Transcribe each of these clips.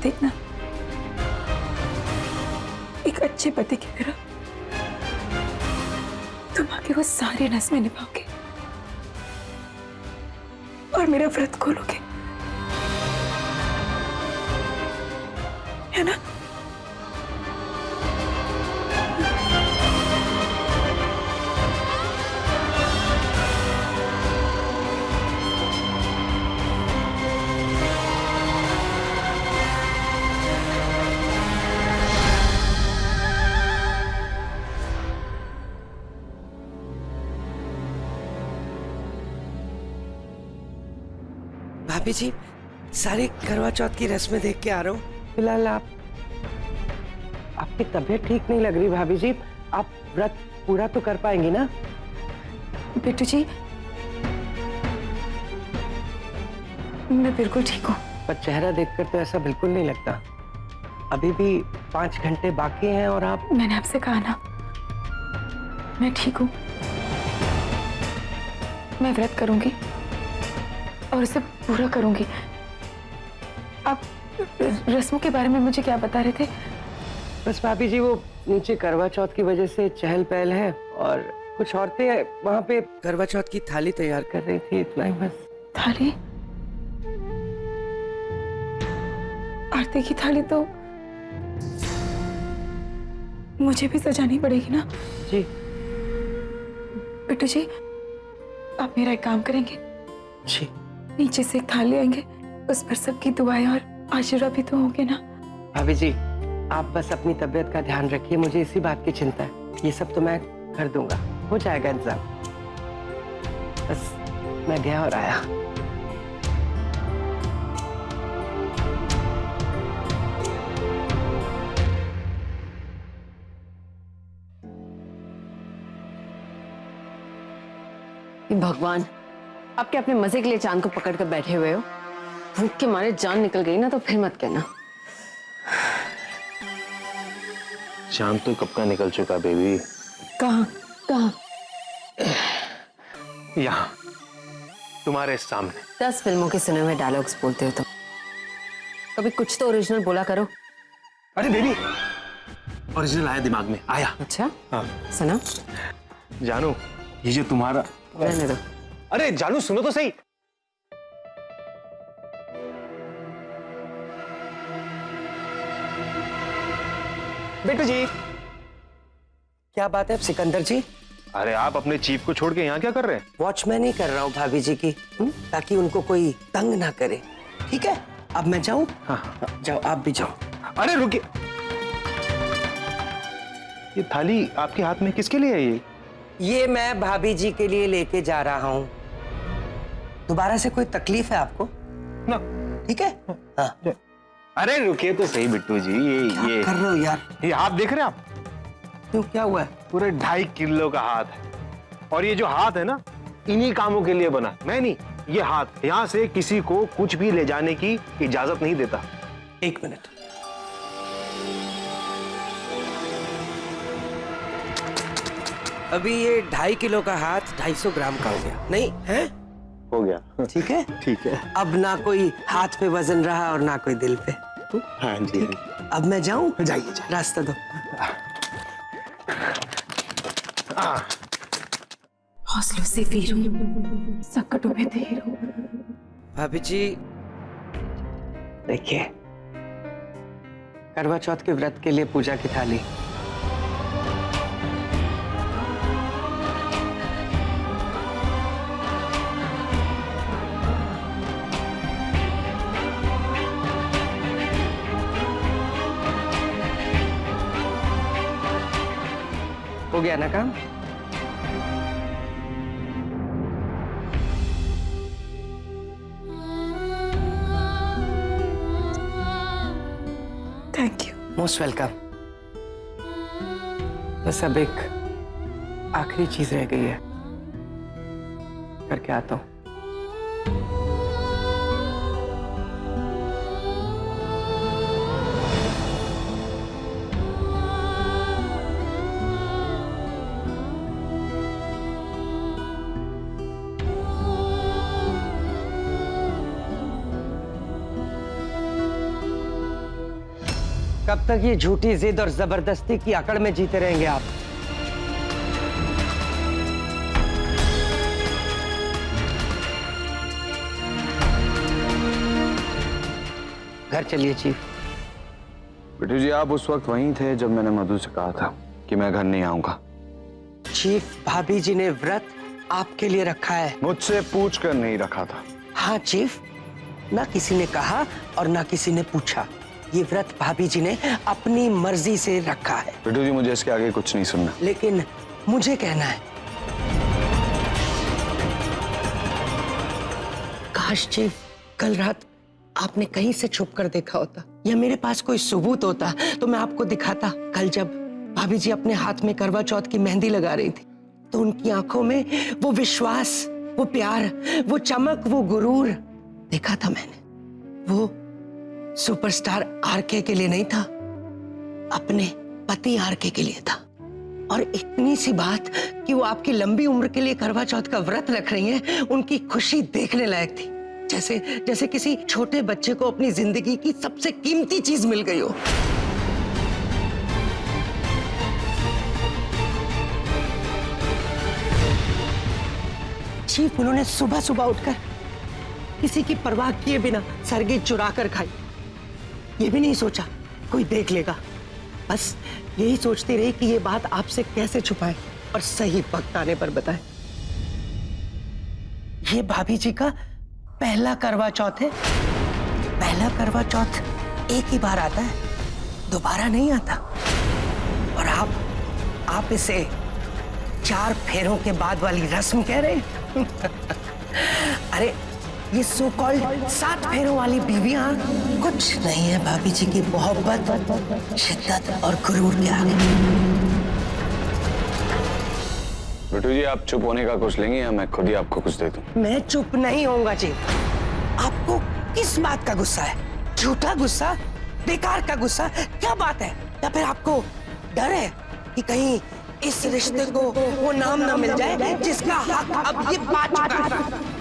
देखना, एक अच्छे पति की तरह तुम आके वो सारी रस्में निभाओगे और मेरा व्रत खोलोगे, है ना? भाभी जी, सारी करवा चौथ की रस्में देख के आ रहा हूँ। फिलहाल आपकी तबीयत ठीक नहीं लग रही भाभी जी। आप व्रत पूरा तो कर पाएंगी ना? बिट्टू जी, मैं बिल्कुल ठीक हूँ। पर चेहरा देखकर तो ऐसा बिल्कुल नहीं लगता। अभी भी 5 घंटे बाकी हैं और आप... मैंने आपसे कहा ना, मैं ठीक हूँ। मैं व्रत करूंगी और उसे पूरा करूंगी। आप रस्मों के बारे में मुझे क्या बता रहे थे? बस भाभी जी, वो नीचे करवा चौथ की वजह से चहल पहल है और कुछ औरतें वहां पे करवा चौथ की थाली तैयार कर रही थी, इतना ही बस। थाली? आरती की थाली तो मुझे भी सजानी पड़ेगी ना? जी। बिट्टू जी, आप मेरा एक काम करेंगे? जी। नीचे से एक थाली आएंगे, उस पर सबकी दुआएं और आशीर्वाद भी तो होंगे ना? भाभी जी, आप बस अपनी तबीयत का ध्यान रखिए, मुझे इसी बात की चिंता है। ये सब तो मैं कर दूंगा, हो जाएगा इंतजाम। बस मैं गया और आया। भगवान, आप क्या अपने मजे के लिए चांद को पकड़ कर बैठे हुए हो? भूख के मारे जान निकल गई ना तो फिर मत कहना। चांद तो कब का निकल चुका बेबी। कहाँ कहाँ? यहाँ तुम्हारे सामने। 10 फिल्मों के सुने हुए डायलॉग्स बोलते हो तुम। कभी कुछ तो ओरिजिनल बोला करो। अरे बेबी, ओरिजिनल आया दिमाग में, आया। अच्छा? हाँ। सुना? जानू, ये जो तुम्हारा... रहने दो। अरे जानू, सुनो तो सही। बेटू जी, क्या बात है सिकंदर जी? अरे आप अपने चीफ को छोड़ के यहाँ क्या कर रहे हैं? वॉचमैन ही कर रहा हूँ भाभी जी की, ताकि उनको कोई तंग ना करे। ठीक है, अब मैं जाऊं? हाँ। जाओ, आप भी जाओ। अरे रुकिए, ये थाली आपके हाथ में किसके लिए है? ये मैं भाभी जी के लिए लेके जा रहा हूँ। दोबारा से कोई तकलीफ है आपको? ना। ठीक है? हाँ। अरे रुकिए तो सही बिट्टू जी, ये कर रहे हो यार? ये हाथ देख रहे हैं आप? क्यों, क्या हुआ है? पूरे 2.5 किलो का हाथ है, और ये जो हाथ है ना, इन्हीं कामों के लिए बना। मैं नहीं, ये हाथ यहाँ से किसी को कुछ भी ले जाने की इजाजत नहीं देता। 1 मिनट। अभी ये 2.5 किलो का हाथ 250 ग्राम का हो गया, नहीं है? हो गया। ठीक है? ठीक है। अब ना कोई हाथ पे वजन रहा और ना कोई दिल पे। हाँ जी। अब मैं जाऊं? जाइए। रास्ता दो। हौसलों से वीर हूं, संकटों में धीर हूं। भाभी जी, देखिए, करवा चौथ के व्रत के लिए पूजा की थाली। हो गया ना काम? Thank you. Most welcome. बस अब एक आखिरी चीज रह गई है, करके आता हूं। कब तक ये झूठी जिद और जबरदस्ती की अकड़ में जीते रहेंगे आप? घर चलिए चीफ। बिट्टू जी, आप उस वक्त वहीं थे जब मैंने मधु से कहा था कि मैं घर नहीं आऊंगा। चीफ, भाभी जी ने व्रत आपके लिए रखा है। मुझसे पूछ कर नहीं रखा था। हाँ चीफ, ना किसी ने कहा और ना किसी ने पूछा। ये व्रत भाभी जी ने अपनी मर्जी से रखा है। बिट्टू जी, मुझे इसके आगे कुछ नहीं सुनना। लेकिन मुझे कहना है, काश चीफ कल रात आपने कहीं से छुप कर देखा होता, या मेरे पास कोई सबूत होता तो मैं आपको दिखाता। कल जब भाभी जी अपने हाथ में करवा चौथ की मेहंदी लगा रही थी तो उनकी आंखों में वो विश्वास, वो प्यार, वो चमक, वो गुरूर देखा था मैंने। वो सुपरस्टार आरके के लिए नहीं था, अपने पति आरके के लिए था। और इतनी सी बात कि वो आपकी लंबी उम्र के लिए करवा चौथ का व्रत रख रही हैं, उनकी खुशी देखने लायक थी। जैसे जैसे किसी छोटे बच्चे को अपनी जिंदगी की सबसे कीमती चीज मिल गई हो। चीफ, उन्होंने सुबह सुबह उठकर किसी की परवाह किए बिना सरगी चुरा कर खाई। ये भी नहीं सोचा कोई देख लेगा, बस यही सोचती रही कि ये बात आपसे कैसे छुपाए और सही वक्त आने पर बताए। ये भाभी जी का पहला करवा चौथ है। पहला करवा चौथ एक ही बार आता है, दोबारा नहीं आता। और आप इसे 4 फेरों के बाद वाली रस्म कह रहे हैं? अरे ये सो कॉल्ड 7 फेरों वाली बीवियां कुछ नहीं है भाभी जी की मोहब्बत, शिद्दत और गुरूर के आगे। बिट्टू जी, आप चुप होने का कुछ लेंगे या मैं खुद ही आपको कुछ दे दूं? मैं चुप नहीं होऊंगा जी। आपको किस बात का गुस्सा है? झूठा गुस्सा, बेकार का गुस्सा, क्या बात है? या फिर आपको डर है कि कहीं इस रिश्ते को वो नाम ना मिल जाए जिसका हक अब ये पा चुका है?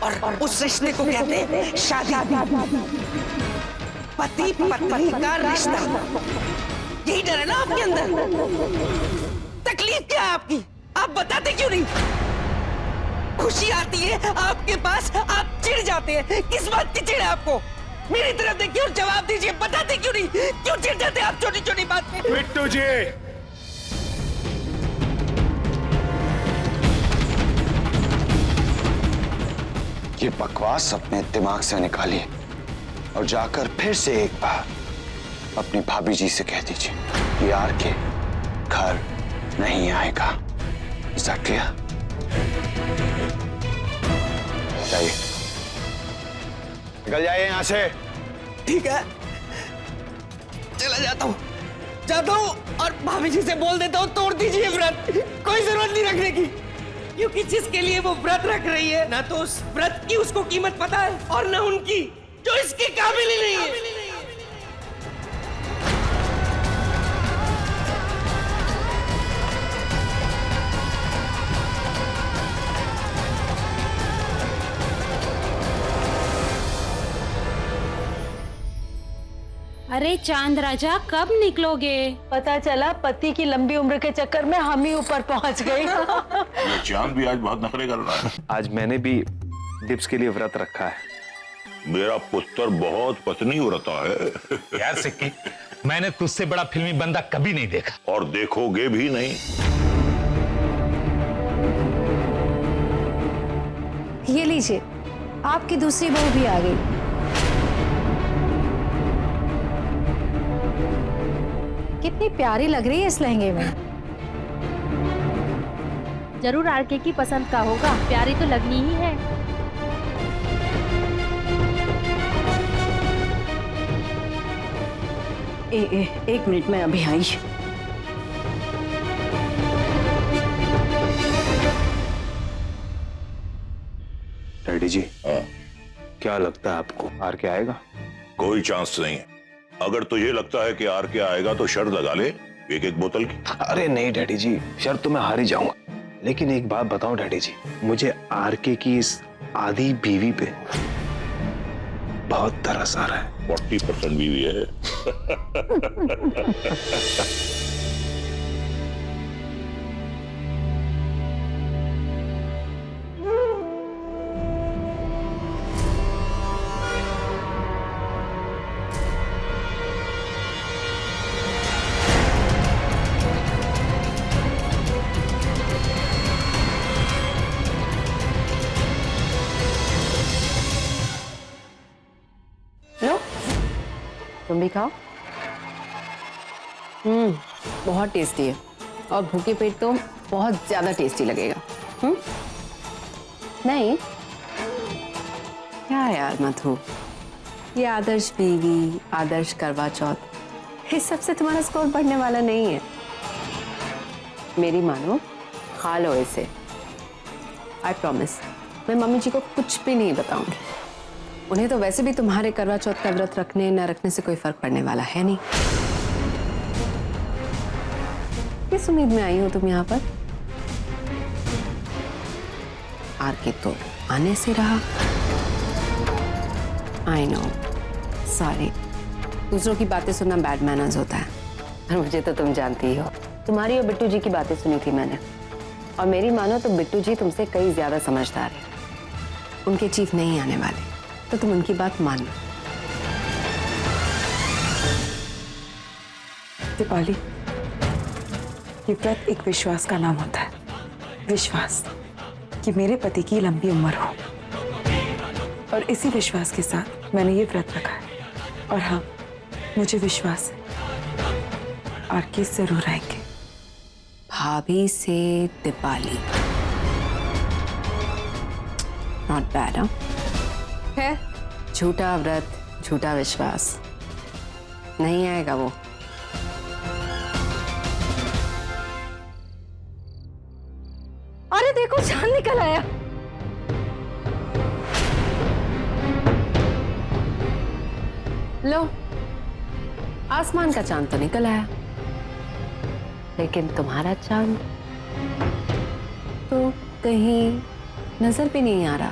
और उस रिश्ते को कहते हैं शादी, पति पत्नी का रिश्ता। यही डर है ना आपके अंदर? तकलीफ क्या है आपकी? आप बताते क्यों नहीं? खुशी आती है आपके पास, आप चिढ़ जाते हैं। किस बात की चिढ़ है आपको? मेरी तरफ देखिए और जवाब दीजिए। बताते क्यों नहीं? क्यों चिढ़ जाते हैं आप छोटी छोटी बात पे? बिट्टू जी, ये बकवास अपने दिमाग से निकालिए और जाकर फिर से एक बार अपनी भाभी जी से कह दीजिए कि यार के घर नहीं आएगा। Is that clear? जाइए, निकल जाइए यहाँ से। ठीक है, चला जाता हूँ और भाभी जी से बोल देता हूँ तोड़ दीजिए व्रत। कोई जरूरत नहीं रखने की, क्योंकि जिसके लिए वो व्रत रख रही है ना तो उस व्रत की उसको कीमत पता है और ना उनकी, जो इसके काबिल ही नहीं है। अरे चांद राजा, कब निकलोगे? पता चला पति की लंबी उम्र के चक्कर में हम ही ऊपर पहुंच गए। ये चांद भी आज बहुत नखरे कर रहा है। आज मैंने भी दिप्स के लिए व्रत रखा है। मेरा पुत्र बहुत पत्नी व्रता है। यार सिक्की, मैंने तुझसे बड़ा फिल्मी बंदा कभी नहीं देखा। और देखोगे भी नहीं। ये लीजिए, आपकी दूसरी बहू भी आ गई। कितनी प्यारी लग रही है इस लहंगे में। जरूर आरके की पसंद का होगा, प्यारी तो लगनी ही है। एक मिनट में अभी आई। डैडी जी, हाँ, क्या लगता है आपको आरके आएगा? कोई चांस नहीं है। अगर तुझे लगता है कि आर के आएगा तो शर्त लगा ले, एक बोतल की। अरे नहीं डैडी जी, शर्त तो मैं हार ही जाऊंगा। लेकिन एक बात बताओ डैडी जी, मुझे आरके की इस आधी बीवी पे बहुत तरस आ रहा है। 40% बीवी है। लो, तुम भी खाओ। बहुत टेस्टी है और भूखे पेट तो बहुत ज्यादा टेस्टी लगेगा। नहीं क्या यार मधु, ये आदर्श बीवी, आदर्श करवा चौथ, इस सबसे तुम्हारा स्कोर बढ़ने वाला नहीं है। मेरी मानो, खा लो इसे। आई प्रॉमिस, मैं मम्मी जी को कुछ भी नहीं बताऊंगी। उन्हें तो वैसे भी तुम्हारे करवा चौथ का व्रत रखने न रखने से कोई फर्क पड़ने वाला है नहीं। किस उम्मीद में आई हो तुम यहाँ पर? आर के तो आने से रहा। I know, sorry. दूसरों की बातें सुनना बैड मैनर्स होता है, और मुझे तो तुम जानती ही हो। तुम्हारी और बिट्टू जी की बातें सुनी थी मैंने, और मेरी मानो तो बिट्टू जी तुमसे कई ज्यादा समझदार है। उनके चीफ नहीं आने वाले, तो तुम उनकी बात मान लो। दीपाली, ये व्रत एक विश्वास का नाम होता है। विश्वास कि मेरे पति की लंबी उम्र हो, और इसी विश्वास के साथ मैंने ये व्रत रखा है। और हाँ, मुझे विश्वास है आरके जरूर आएंगे। भाभी से दीपाली, नॉट बैड। हाँ, है झूठा व्रत, झूठा विश्वास, नहीं आएगा वो। अरे देखो, चांद निकल आया। लो, आसमान का चांद तो निकल आया, लेकिन तुम्हारा चांद तो कहीं नजर भी नहीं आ रहा।